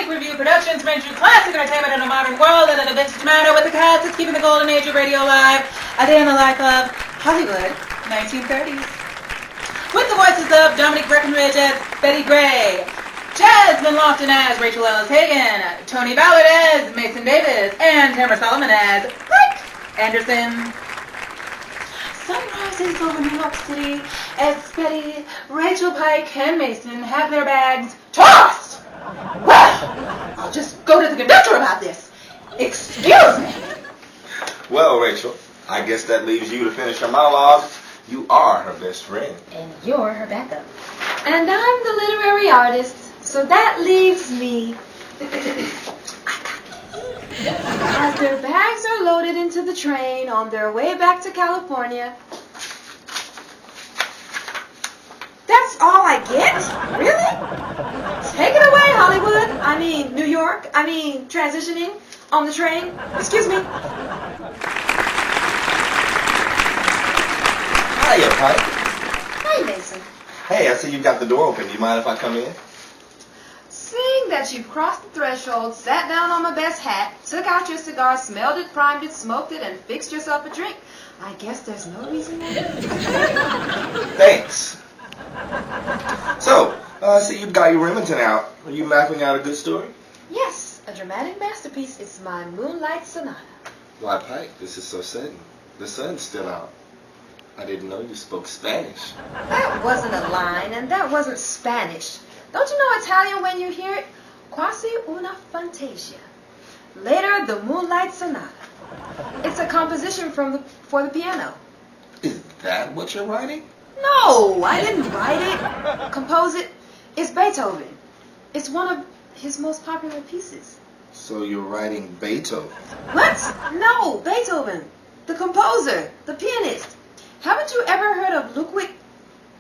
Pike Review Productions brings you classic entertainment in a modern world and in a vintage manner with the cast that's keeping the golden age of radio alive. A day in the life of Hollywood, 1930s. With the voices of Dominique Breckenridge as Betty Gray, Jasmine Lofton as Rachael Hagen, Tony Ballard as Mason Davis, and Tamara Solomon as Pike Anderson. Sunrises over New York City as Betty, Rachael, Pike, and Mason have their bags tossed. Well, I'll just go to the conductor about this. Excuse me. Well, Rachael, I guess that leaves you to finish her monologue. You are her best friend. And you're her backup. And I'm the literary artist, so that leaves me. As their bags are loaded into the train on their way back to California. That's all I get? Really? Take it away, Hollywood. I mean, New York. I mean, transitioning on the train. Excuse me. Hiya, Pike. Hi, Mason. Hey, I see you got the door open. Do you mind if I come in? Seeing that you've crossed the threshold, sat down on my best hat, took out your cigar, smelled it, primed it, smoked it, and fixed yourself a drink, I guess there's no reason why. Thanks. So, I see you've got your Remington out. Are you mapping out a good story? Yes, a dramatic masterpiece. It's my Moonlight Sonata. Why, Pike, this is so sudden. The sun's still out. I didn't know you spoke Spanish. That wasn't a line, and that wasn't Spanish. Don't you know Italian when you hear it? Quasi una fantasia. Later, the Moonlight Sonata. It's a composition for the piano. Is that what you're writing? No, I didn't write it, compose it. It's Beethoven. It's one of his most popular pieces. So you're writing Beethoven? What? No, Beethoven. The composer, the pianist. Haven't you ever heard of Ludwig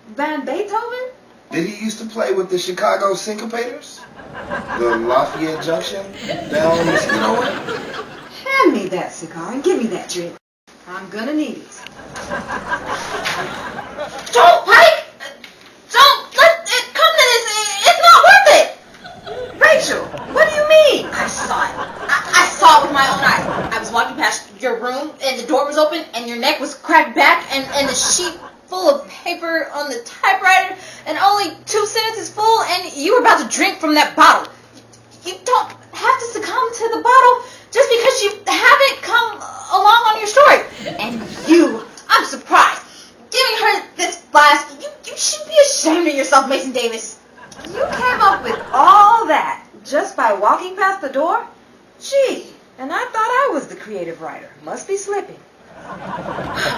van Beethoven? Did he used to play with the Chicago Syncopators? The Lafayette Junction down Mosquito Way? Hand me that cigar and give me that drink. I'm gonna need it. Don't, Pike! Don't let it come to this. It's not worth it! Rachael, what do you mean? I saw it. I saw it with my own eyes. I was walking past your room, and the door was open, and your neck was cracked back, and the sheet full of paper on the typewriter, and only 2 sentences full, and you were about to drink from that bottle. You don't have to succumb to the bottle just because you haven't come along on your story. And you, I'm surprised, giving her this blast. You should be ashamed of yourself, Mason Davis. You came up with all that just by walking past the door? Gee, and I thought I was the creative writer. Must be slipping.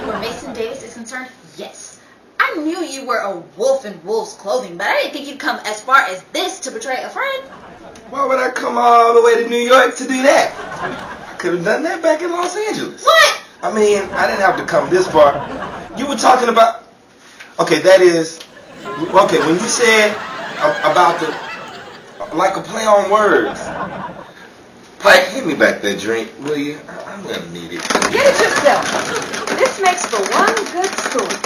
Where Mason Davis is concerned, yes. I knew you were a wolf in wolf's clothing, but I didn't think you'd come as far as this to betray a friend. Why would I come all the way to New York to do that? I could have done that back in Los Angeles. What? I mean, I didn't have to come this far. You were talking about... Okay, that is... Okay, when you said about the... Like a play on words. Pike, hand me back that drink, will you? I'm going to need it. Get it yourself. This makes for one good story.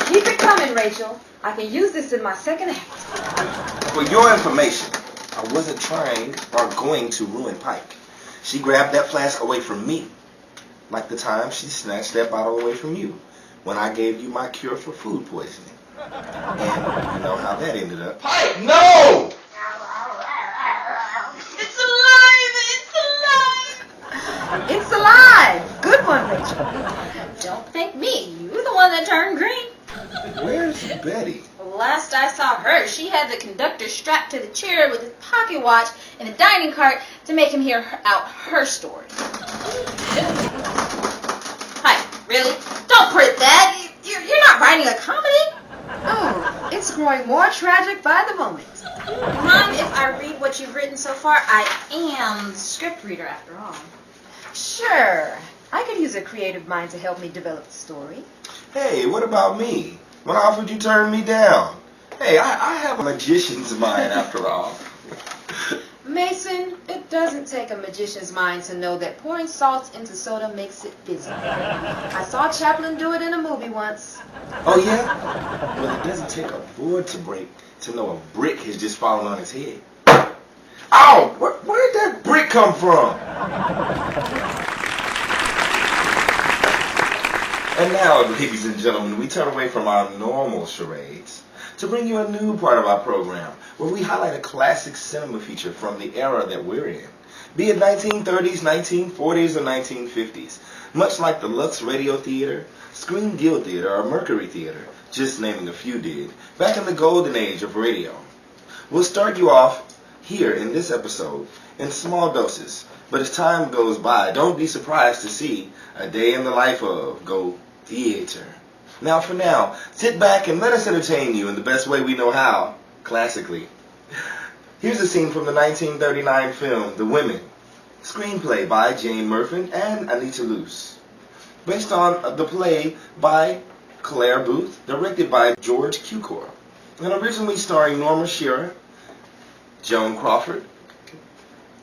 Keep it coming, Rachael. I can use this in my second act. For your information, I wasn't trying or going to ruin Pike. She grabbed that flask away from me, like the time she snatched that bottle away from you when I gave you my cure for food poisoning. And you know how that ended up. Pike, no! It's alive! It's alive! It's alive. Good one, Rachael. Don't thank me. You were the one that turned green. Where's Betty? Last I saw her, she had the conductor strapped to the chair with his pocket watch and a dining cart to make him hear out her story. Hi, really? Don't print that. You're not writing a comedy. Oh, it's growing more tragic by the moment. Mind if I read what you've written so far? I am the script reader after all. Sure. I could use a creative mind to help me develop the story. Hey, what about me? When I offered you turn me down. Hey, I have a magician's mind after all. Mason, it doesn't take a magician's mind to know that pouring salt into soda makes it fizzy. I saw Chaplin do it in a movie once. Oh, yeah? Well, it doesn't take a board to break to know a brick has just fallen on his head. Ow! Where did that brick come from? And now, ladies and gentlemen, we turn away from our normal charades to bring you a new part of our program where we highlight a classic cinema feature from the era that we're in, be it 1930s, 1940s, or 1950s. Much like the Lux Radio Theater, Screen Guild Theater, or Mercury Theater, just naming a few did, back in the golden age of radio. We'll start you off here in this episode in small doses, but as time goes by, don't be surprised to see a day in the life of Go Theater. Now for now, sit back and let us entertain you in the best way we know how, classically. Here's a scene from the 1939 film, The Women, screenplay by Jane Murfin and Anita Luce, based on the play by Claire Booth, directed by George Cukor, and originally starring Norma Shearer, Joan Crawford,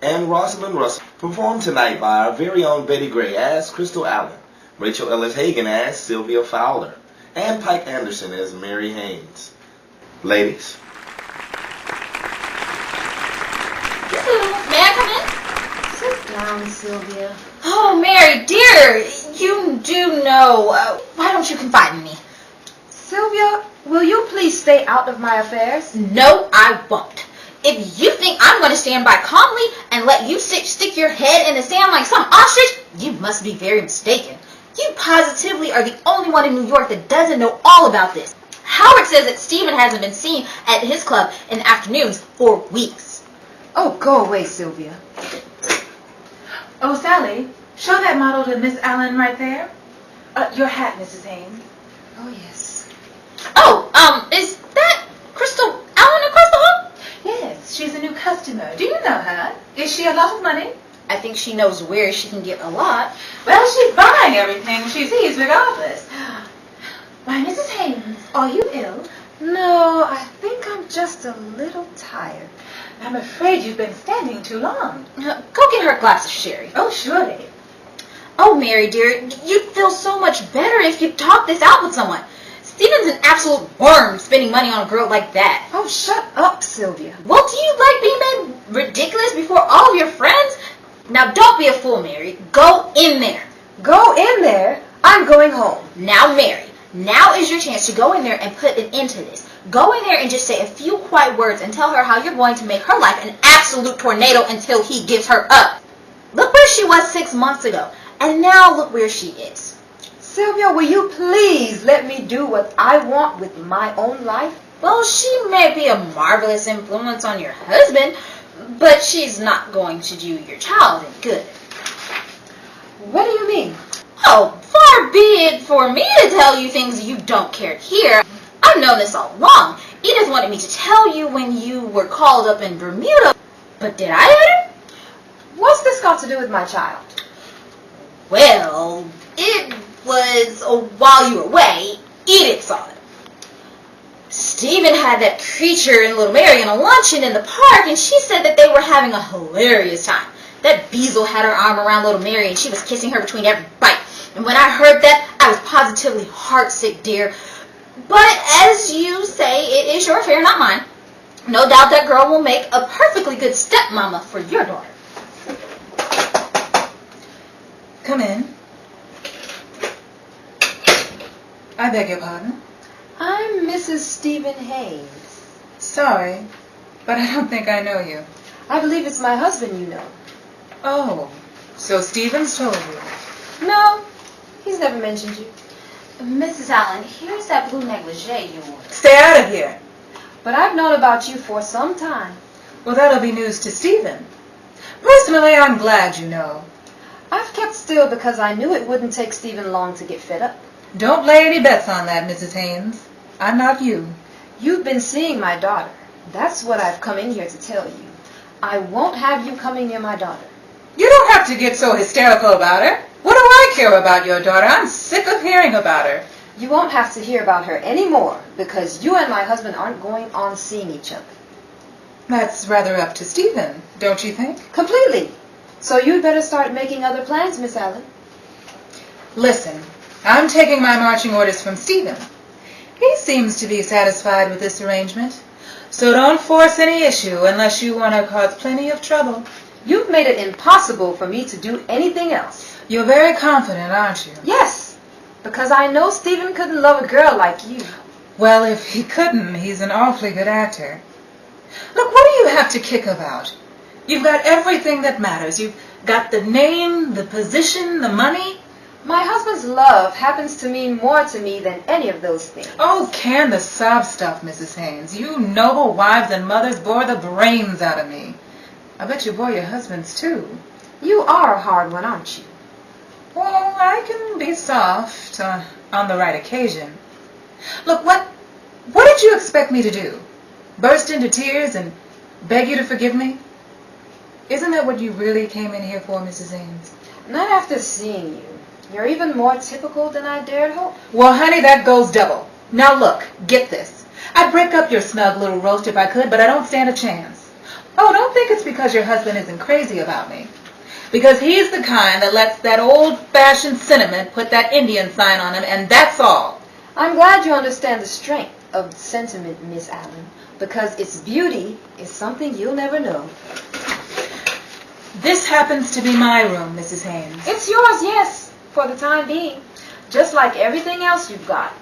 and Rosalind Russell, performed tonight by our very own Betty Gray as Crystal Allen, Rachael Ellis Hagen as Sylvia Fowler, and Pike Anderson as Mary Haynes. Ladies. May I come in? Sit down, Sylvia. Oh, Mary, dear, you do know. Why don't you confide in me? Sylvia, will you please stay out of my affairs? No, I won't. If you think I'm going to stand by calmly and let you stick your head in the sand like some ostrich, you must be very mistaken. You positively are the only one in New York that doesn't know all about this. Howard says that Stephen hasn't been seen at his club in the afternoons for weeks. Oh, go away, Sylvia. Oh, Sally, show that model to Miss Allen right there. Your hat, Mrs. Haynes. Oh, yes. Oh, is that Crystal Allen across the hall? Yes, she's a new customer. Do you know her? Is she a lot of money? I think she knows where she can get a lot. Well, she's buying everything she sees regardless. Why, Mrs. Haynes, are you ill? No, I think I'm just a little tired. I'm afraid you've been standing too long. Go get her a glass of sherry. Oh, surely. Oh, Mary, dear, you'd feel so much better if you talked this out with someone. Stephen's an absolute worm spending money on a girl like that. Oh, shut up, Sylvia. Well, do you like being made ridiculous before all of your friends? Now, don't be a fool, Mary. Go in there. Go in there? I'm going home. Now, Mary, now is your chance to go in there and put an end to this. Go in there and just say a few quiet words and tell her how you're going to make her life an absolute tornado until he gives her up. Look where she was 6 months ago, and now look where she is. Sylvia, will you please let me do what I want with my own life? Well, she may be a marvelous influence on your husband, but she's not going to do your child any good. What do you mean? Oh, far be it for me to tell you things you don't care to hear. I've known this all along. Edith wanted me to tell you when you were called up in Bermuda, but did I let her? What's this got to do with my child? Well, it was while you were away, Edith saw it. Stephen had that creature and little Mary in a luncheon in the park, and she said that they were having a hilarious time. That Beazle had her arm around little Mary, and she was kissing her between every bite. And when I heard that, I was positively heartsick, dear. But as you say, it is your affair, not mine. No doubt that girl will make a perfectly good stepmama for your daughter. Come in. I beg your pardon? I'm Mrs. Stephen Haynes. Sorry, but I don't think I know you. I believe it's my husband you know. Oh, so Stephen's told you. No, he's never mentioned you. Mrs. Allen, here's that blue negligee you wore. Stay out of here. But I've known about you for some time. Well, that'll be news to Stephen. Personally, I'm glad you know. I've kept still because I knew it wouldn't take Stephen long to get fed up. Don't lay any bets on that, Mrs. Haynes. I'm not you. You've been seeing my daughter. That's what I've come in here to tell you. I won't have you coming near my daughter. You don't have to get so hysterical about her. What do I care about your daughter? I'm sick of hearing about her. You won't have to hear about her anymore because you and my husband aren't going on seeing each other. That's rather up to Stephen, don't you think? Completely. So you'd better start making other plans, Miss Allen. Listen, I'm taking my marching orders from Stephen. He seems to be satisfied with this arrangement. So don't force any issue unless you want to cause plenty of trouble. You've made it impossible for me to do anything else. You're very confident, aren't you? Yes, because I know Stephen couldn't love a girl like you. Well, if he couldn't, he's an awfully good actor. Look, what do you have to kick about? You've got everything that matters. You've got the name, the position, the money. My husband's love happens to mean more to me than any of those things. Oh, can the sob stuff, Mrs. Haynes. You noble wives and mothers bore the brains out of me. I bet you bore your husbands, too. You are a hard one, aren't you? Well, I can be soft on the right occasion. Look, what did you expect me to do? Burst into tears and beg you to forgive me? Isn't that what you really came in here for, Mrs. Haynes? Not after seeing you. You're even more typical than I dared hope. Well, honey, that goes double. Now look, get this. I'd break up your snug little roast if I could, but I don't stand a chance. Oh, don't think it's because your husband isn't crazy about me. Because he's the kind that lets that old-fashioned sentiment put that Indian sign on him, and that's all. I'm glad you understand the strength of sentiment, Miss Allen, because its beauty is something you'll never know. This happens to be my room, Mrs. Haynes. It's yours, yes, for the time being, just like everything else you've got.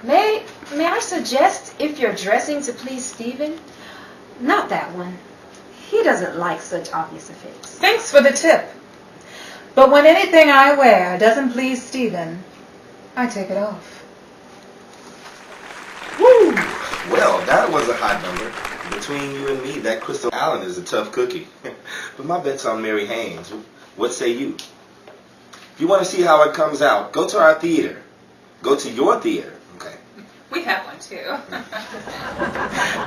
May I suggest, if you're dressing to please Stephen, not that one. He doesn't like such obvious effects. Thanks for the tip. But when anything I wear doesn't please Stephen, I take it off. Woo! Well, that was a hot number. Between you and me, that Crystal Allen is a tough cookie. But my bet's on Mary Haynes. What say you? If you want to see how it comes out, go to our theater. Go to your theater. Okay. We have one, too.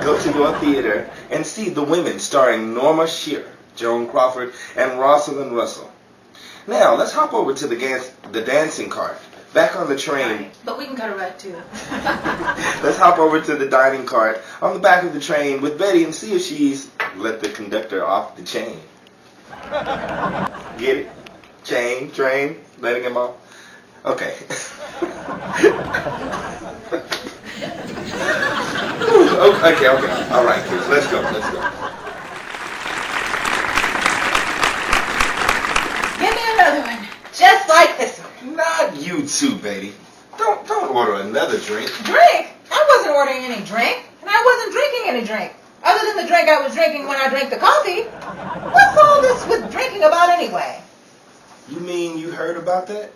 Go to your theater and see The Women starring Norma Shearer, Joan Crawford, and Rosalind Russell. Now, let's hop over to the dancing cart. Back on the train. Right. But we can cut a rug, too. Let's hop over to the dining cart on the back of the train with Betty and see if she's let the conductor off the chain. Get it? Chain, train, letting him off. Okay. Okay. All right, kids. Let's go. Give me another one. Just like this one. Not you two, Betty. Don't order another drink. Drink? I wasn't ordering any drink. And I wasn't drinking any drink. Other than the drink I was drinking when I drank the coffee. What's all this with drinking about anyway? You mean you heard about that?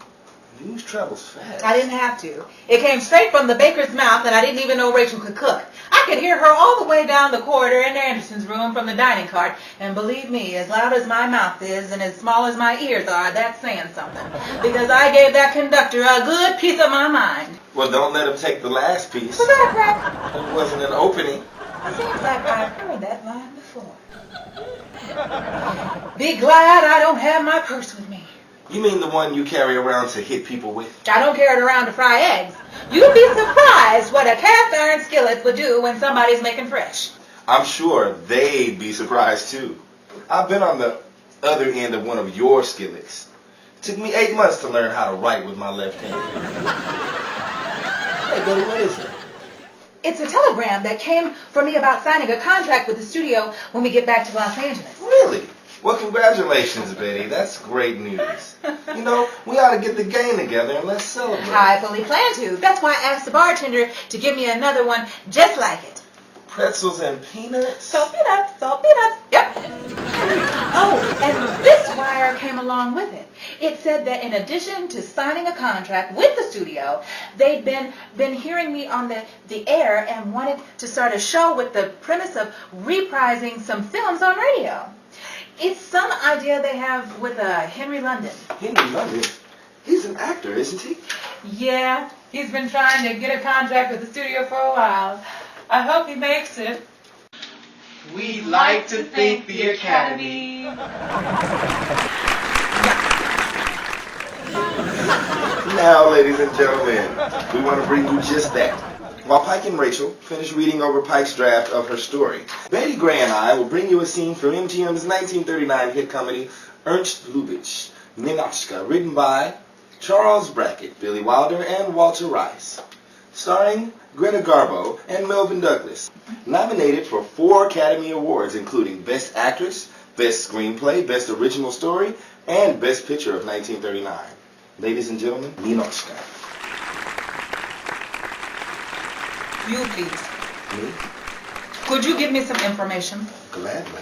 News travels fast. I didn't have to. It came straight from the baker's mouth, and I didn't even know Rachael could cook. I could hear her all the way down the corridor in Anderson's room from the dining cart, and believe me, as loud as my mouth is and as small as my ears are, that's saying something. Because I gave that conductor a good piece of my mind. Well, don't let him take the last piece. Was that right? It wasn't an opening. It seems like I've heard that line before. Be glad I don't have my purse with me. You mean the one you carry around to hit people with? I don't carry it around to fry eggs. You'd be surprised what a cast iron skillet would do when somebody's making fresh. I'm sure they'd be surprised too. I've been on the other end of one of your skillets. It took me 8 months to learn how to write with my left hand. Hey, Betty, what is it? It's a telegram that came from me about signing a contract with the studio when we get back to Los Angeles. Really? Well, congratulations, Betty. That's great news. You know, we ought to get the gang together and let's celebrate. I fully plan to. That's why I asked the bartender to give me another one just like it. Pretzels and peanuts? Salt peanuts. Yep. Oh, and this wire came along with it. It said that in addition to signing a contract with the studio, they'd been hearing me on the air and wanted to start a show with the premise of reprising some films on radio. It's some idea they have with Henry London. Henry London? He's an actor, isn't he? Yeah, he's been trying to get a contract with the studio for a while. I hope he makes it. We'd like to thank the Academy. Now, ladies and gentlemen, we want to bring you just that. While Pike and Rachael finish reading over Pike's draft of her story, Betty Gray and I will bring you a scene from MGM's 1939 hit comedy Ernst Lubitsch, Ninotchka, written by Charles Brackett, Billy Wilder, and Walter Rice. starring Greta Garbo and Melvin Douglas. Nominated for 4 Academy Awards, including Best Actress, Best Screenplay, Best Original Story, and Best Picture of 1939. Ladies and gentlemen, Ninochka. You, please. Me? Could you give me some information? Gladly.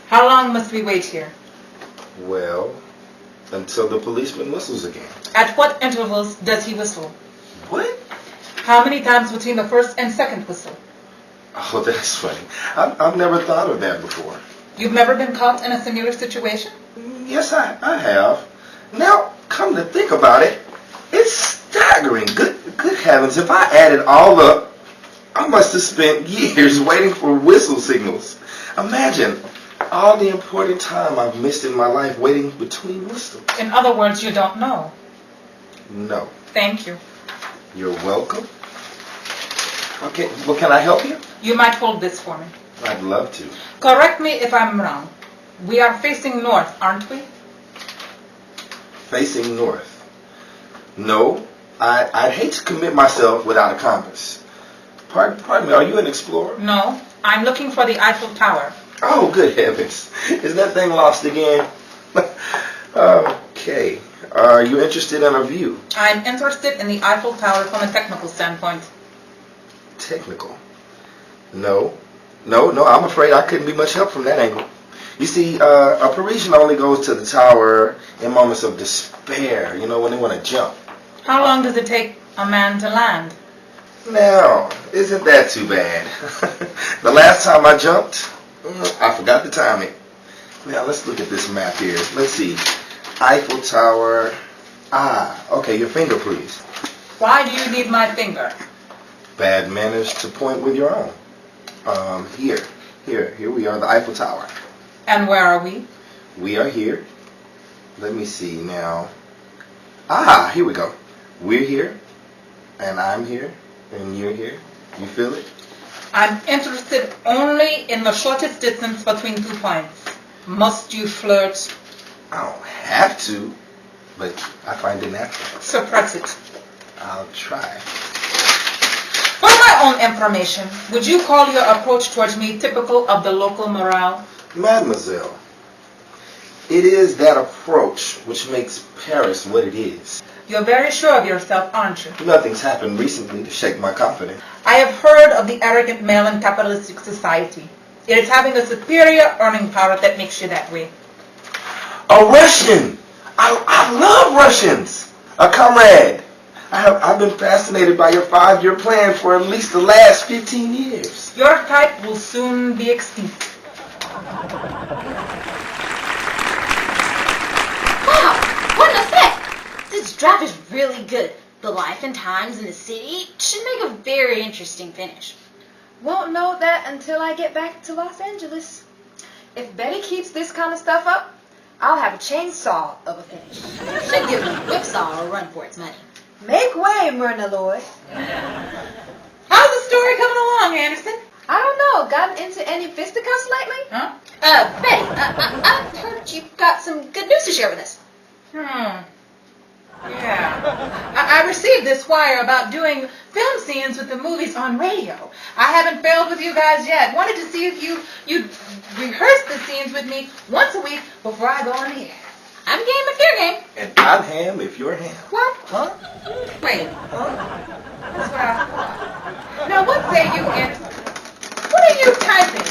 How long must we wait here? Well, until the policeman whistles again. At what intervals does he whistle? What? How many times between the first and second whistle? Oh, that's funny. I've never thought of that before. You've never been caught in a similar situation? Yes, I have. Now, come to think about it, it's staggering. Good heavens, if I added all up, I must have spent years waiting for whistle signals. Imagine all the important time I've missed in my life waiting between whistles. In other words, you don't know. No. Thank you. You're welcome. Okay, well, can I help you? You might hold this for me. I'd love to. Correct me if I'm wrong. We are facing north, aren't we? Facing north. No, I'd hate to commit myself without a compass. Pardon me, are you an explorer? No, I'm looking for the Eiffel Tower. Oh, good heavens. Is that thing lost again? Okay. Are you interested in a view? I'm interested in the Eiffel Tower from a technical standpoint. Technical? No, I'm afraid I couldn't be much help from that angle. You see, a Parisian only goes to the tower in moments of despair, you know, when they want to jump. How long does it take a man to land? Now, isn't that too bad? The last time I jumped, I forgot the timing. Now, let's look at this map here. Let's see. Eiffel Tower. Okay, your finger, please. Why do you need my finger? Bad manners to point with your own. Here we are, the Eiffel Tower. And where are we? We are here. Let me see now. Here we go. We're here, and I'm here, and you're here. You feel it? I'm interested only in the shortest distance between 2 points. Must you flirt? I don't have to, but I find it natural. Suppress it. I'll try. For my own information, would you call your approach towards me typical of the local morale? Mademoiselle, it is that approach which makes Paris what it is. You're very sure of yourself, aren't you? Nothing's happened recently to shake my confidence. I have heard of the arrogant male in capitalistic society. It is having a superior earning power that makes you that way. A Russian! I love Russians! A comrade! I've been fascinated by your 5-year plan for at least the last 15 years. Your type will soon be extinct. Wow, what an effect! This draft is really good. The life and times in the city should make a very interesting finish. Won't know that until I get back to Los Angeles. If Betty keeps this kind of stuff up, I'll have a chainsaw of a finish. Should give the whipsaw a run for its money. Make way, Myrna Lloyd. How's the story coming along, Anderson? I don't know. Gotten into any fisticuffs lately? Huh? Betty, I heard you've got some good news to share with us. Yeah. I received this wire about doing film scenes with the movies on radio. I haven't failed with you guys yet. Wanted to see if you'd rehearse the scenes with me once a week before I go on air. I'm game if you're game. And I'm ham if you're ham. What? Huh? Wait. That's what I thought. Now, what say you, Anderson? What are you typing?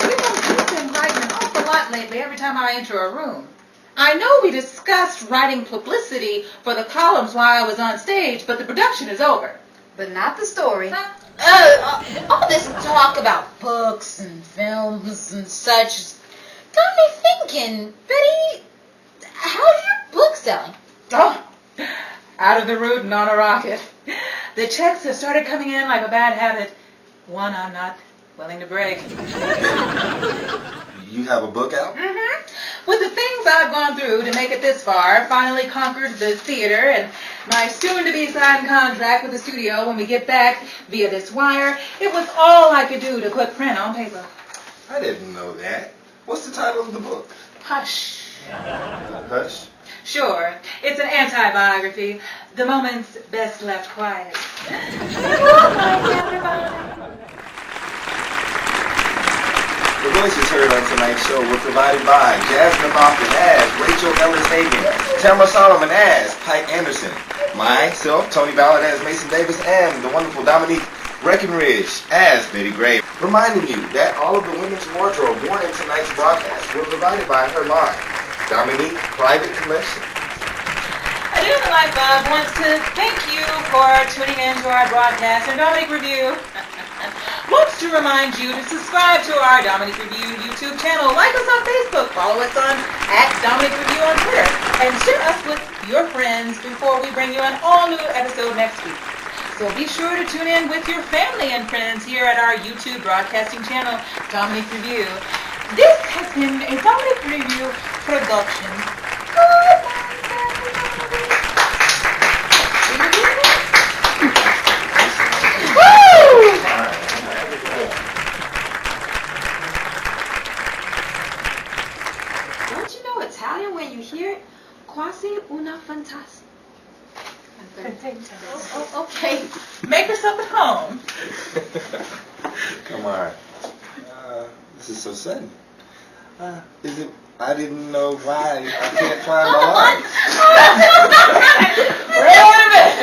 You've been writing an awful lot lately every time I enter a room. I know we discussed writing publicity for the columns while I was on stage, but the production is over. But not the story. All this talk about books and films and such got me thinking, Betty, how's your book selling? Oh, out of the root and on a rocket. The checks have started coming in like a bad habit. One I'm not willing to break. You have a book out? Mm-hmm. With the things I've gone through to make it this far, finally conquered the theater and my soon-to-be signed contract with the studio when we get back via this wire, it was all I could do to put print on paper. I didn't know that. What's the title of the book? Hush. Hush? Sure, it's an anti-biography. The moments best left quiet. The voices heard on tonight's show were provided by Jasmine Lofton as Rachael Ellis Hagan, Tamara Solomon as Pike Anderson, myself, Tony Ballard as Mason Davis, and the wonderful Dominique Breckenridge as Betty Gray. Reminding you that all of the women's wardrobe worn in tonight's broadcast were provided by her line, Dominique Private Collection. A Day in the Life Club wants to thank you for tuning in to our broadcast and Dominique Review. Wants to remind you to subscribe to our Dominique Review YouTube channel, like us on Facebook, follow us on @Dominique Review on Twitter, and share us with your friends before we bring you an all-new episode next week. So be sure to tune in with your family and friends here at our YouTube broadcasting channel, Dominique Review. This has been a Dominique Review production. Good night, everybody. Woo! Don't you know Italian when you hear it? Quasi una fantastica. Oh, okay. Make yourself at home. Come on. This is so sudden. Is it? I didn't know why I can't find my line. Wait a minute.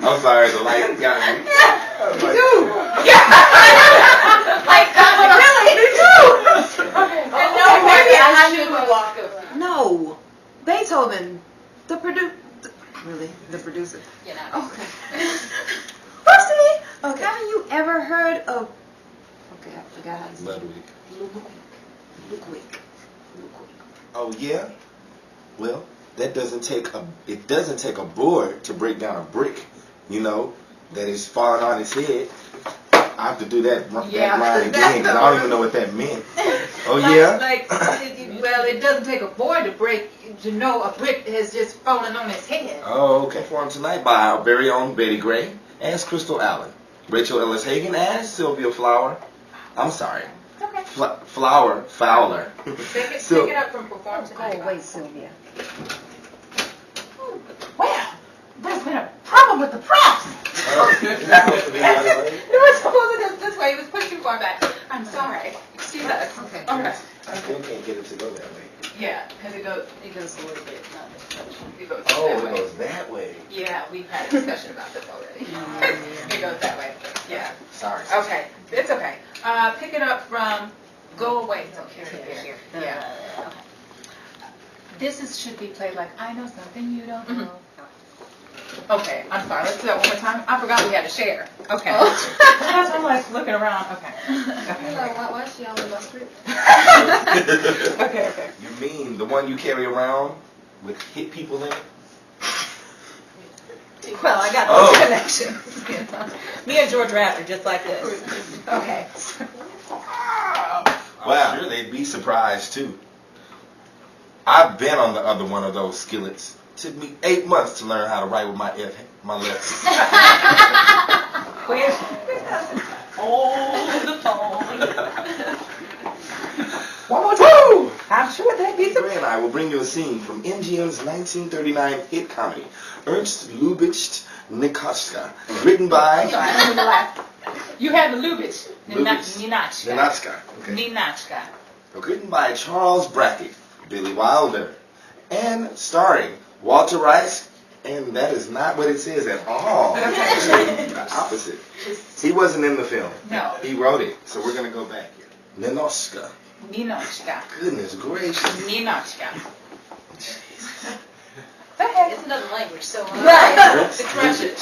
I'm sorry, the light got me. No, Beethoven, the producer. You know. Okay. Whoopsie. Okay. Haven't you ever heard of? Okay, I forgot how to say Ludwig. Ludwig. Oh yeah? Well, it doesn't take a board to break down a brick, you know, that is falling on its head. I have to do that line again because I don't even know what that meant. Oh yeah? Well, it doesn't take a board to break to know a brick has just fallen on its head. Oh, okay. Performed tonight by our very own Betty Gray as Crystal Allen, Rachael Ellis Hagan as Sylvia Flower. I'm sorry. Okay. Flower Fowler. Pick it up from perform tonight. Oh, wait, Sylvia. Well, there's been a problem with the props. It was supposed to this way. It was pushed too far back. I'm sorry. Excuse us. Okay. All right. I still can't get it to go that way. Yeah, because it goes a little bit, not this much. It goes that Oh, it way. goes that way. Yeah, we've had a discussion about this already. It goes that way. Yeah. Sorry. Okay, it's okay. Pick it up from go away. So here. Yeah. Okay. This should be played like I know something you don't know. Okay, I'm sorry. Let's do that one more time. I forgot we had to share. Okay. That's why I'm like looking around. Okay. Why is she on the script? Okay. You mean the one you carry around with hit people in it? Well, I got those connections. Me and George Raptor just like this. Okay. Wow, sure they'd be surprised too. I've been on the other one of those skillets. Took me 8 months to learn how to write with my left. Where's the phone? One more time. I'm sure that'd be Gray and I will bring you a scene from MGM's 1939 hit comedy, Ernst Lubitsch Nikochka, written by You had the Lubitsch. Ninachka. Okay. Ninachka. Written by Charles Brackett, Billy Wilder, and starring Walter Rice, and that is not what it says at all. The opposite. He wasn't in the film. No. He wrote it, so we're going to go back here. Ninochka. Goodness gracious. Ninachka. It's another language, so. Right. It's Russian.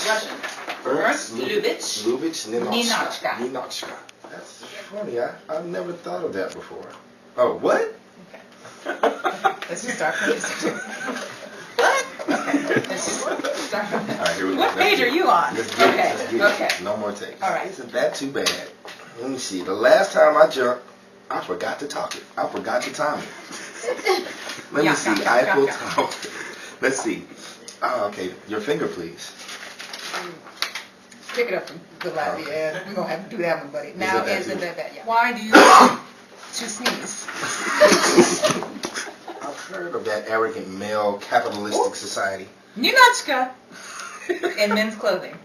Ernst Lubitsch Ninochka. Ninochka. That's funny. I've never thought of that before. Oh, what? Let's just start from this. What? Okay. Let's just start from this. All right, here we go. What page are you on? Let's get it. Okay. No more takes. All right. Isn't that too bad? Let me see. The last time I jumped, I forgot to talk it. I forgot to time it. Let me see. Eiffel Tower. Let's see. Oh, okay. Your finger, please. Pick it up from the last. Yeah, we're going to have to do that one, buddy. Now, that isn't too? that? Yeah. Why do you To sneeze. I've heard of that arrogant male capitalistic society. Ninotchka. In men's clothing.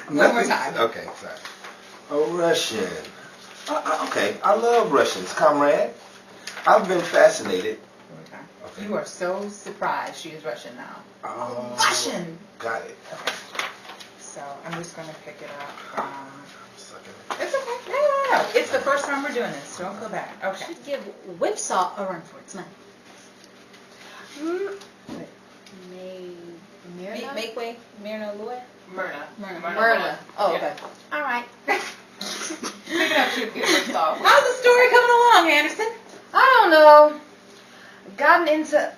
One more time. Okay, sorry. A Russian. Okay, I love Russians, comrade. I've been fascinated. Okay. You are so surprised she is Russian now. Oh, Russian. Got it. Okay. So I'm just going to pick it up. Sucking. It's okay. No. It's the first time we're doing this. Don't go back. Okay. Should give whipsaw a run for its money. Myrna? Make way, Myrna Loy? Myrna. Myrna. Oh, okay. All right. Pick it up, should get ripped off. How's the story coming along, Anderson? I don't know. Gotten into...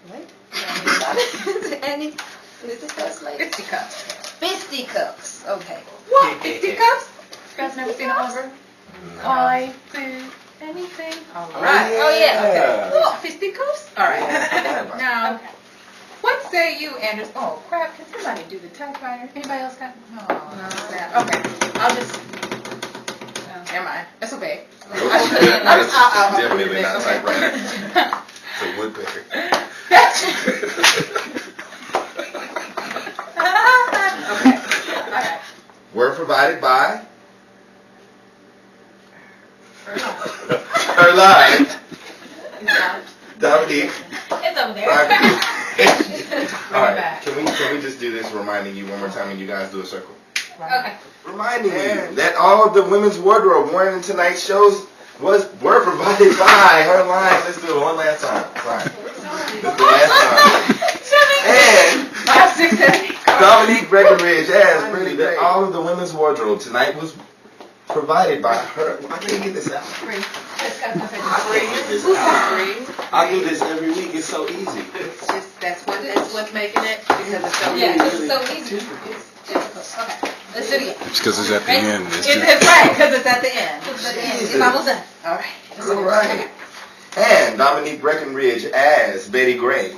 What? Gotten into any... Fisticuffs lately? Fisticuffs. Fisticuffs. Okay. What? Fisticuffs? You guys never seen it over? No. I do anything. All Oh, right. yeah. Oh, yeah. Okay. What? Fisticuffs? All right. Yeah, I Now, what say you, Anderson? Oh, crap. Can somebody do the typewriter? Anybody else got? No. Crap. Okay. I'll just... Never mind. That's okay. It's definitely not typewriter. It's a woodpecker. Okay. All right. Were provided by her line. Dominique. It's over there. All right. Can we just do this, reminding you one more time, and you guys do a circle. Okay. Reminding you that all of the women's wardrobe worn in tonight's shows were provided by her line. Let's do it one last time. Fine. This is the last time. And 5, 6, 7, 8. Dominique Breckenridge has really that all of the women's wardrobe tonight was provided by her. I can't get this out. I can't get this out. I do this every week. It's so easy. It's just that's what's making it because it's so Yeah, easy. it's so easy. It's difficult. Okay. Let's do it again. It's because it's at the end. It's It's right because it's at the end. It's at the end. It's almost done. All right. All right. And Dominique Breckenridge as Betty Gray.